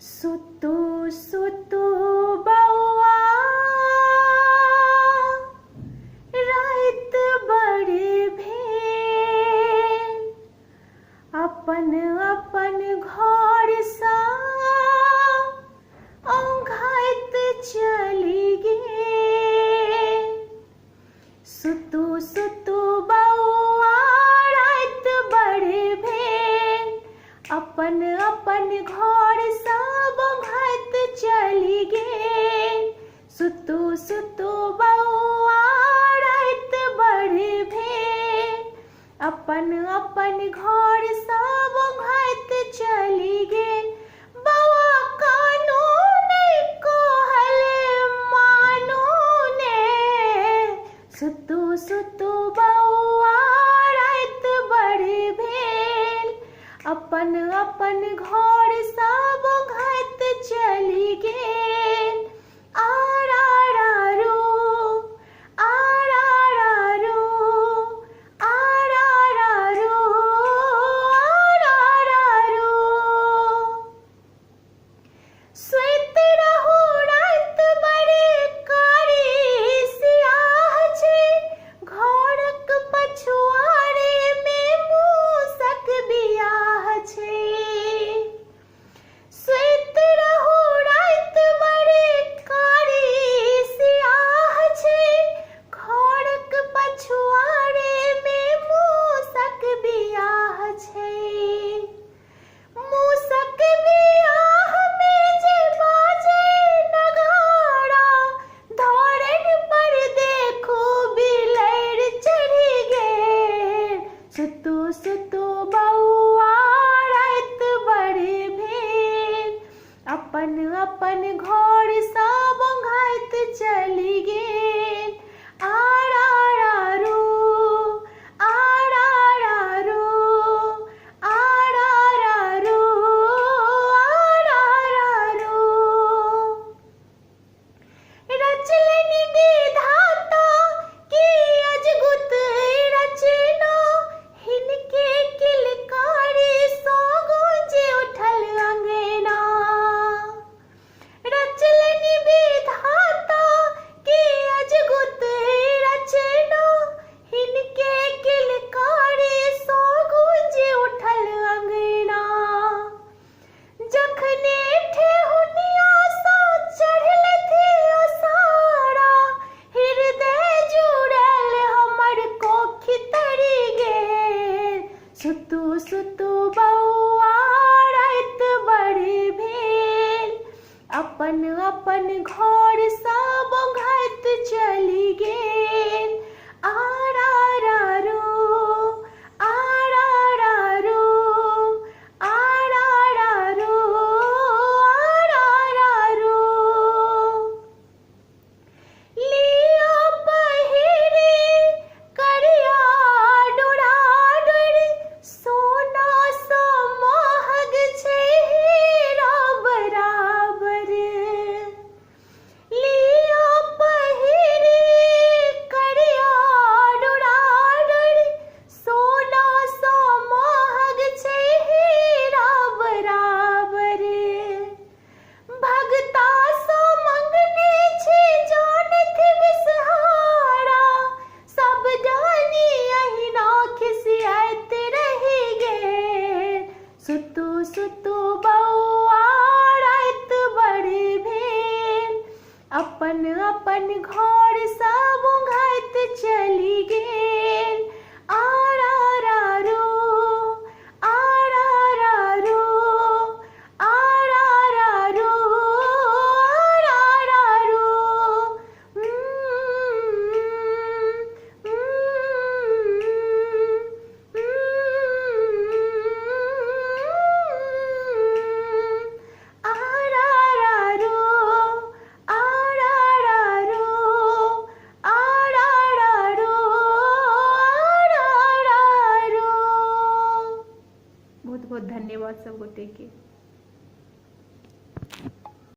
सुतु सुतु बौआ राइत बड़ी भेल, अपन अपन घर सा औंघाइत चली गेल। सुतु सुतु बौआ राइत बड़ी भेल, अपन अपन घर सब औंघाइत चली गेल। सुतु सुतु बौआ राइत बड़ी भेल, अपन अपन घर सब औंघाइत चली गेल। बौआ कानू नहीं कहल मानू ने, सुतु सुतु बौआ राइत बड़ी भेल, अपन अपन घर सब औंघाइत चली गेल। आरारारू आरारारू आरारारू आरारारू। सुइत रहू राइत बड़ी कारी सियाह छै, घरक पछुआरे में मूसक बियाह छै। सुइत रहू राइत बड़ी कारी सियाह छै, घरक पछुआरे में मूसक बियाह छै। मूसक बियाह में जे बाजे नगाड़ा, धरन पर देखू बिलैर चढ़ी गेल। सुतु सुतु बौआ राइत बड़ी भेल, अपन अपन घर सब औंघाइत चली गेल। आरारारू आरारारू आरारारू आरारारू। रचलनि विधाता की अजगुत रचना, हिनके किलकारी सो गूंजे उठल अंगना। रचलनि विधाता की अजगुत रचना, हिनके किलकारी सो गूंजे उठल अंगना। जखने ठेहुनिया सो चढ़ल थी असारा, हृदय जुड़ल हमर कोखि तरी गेल। सुतु सुतु बौआ राइत बड़ी भेल, अपन अपन घर सब औंघाइत चली गेल। आरारारू आरारारू आरारारू आरारारू। लिया पहिरी करिया डोराडोरी, सोना सा महग छै हीरा बराबर। लिया पहिरी करिया डोराडोरी, सोना सा महग छै हीरा बराबर। भगता सो मंगने छी जानत बिसहारा, सब जानी अहिना खिसियाइत रही गेल। सुतु सुतु बौआ राइत बड़ी भेल, अपन अपन घर सब औंघाइत चली गेल।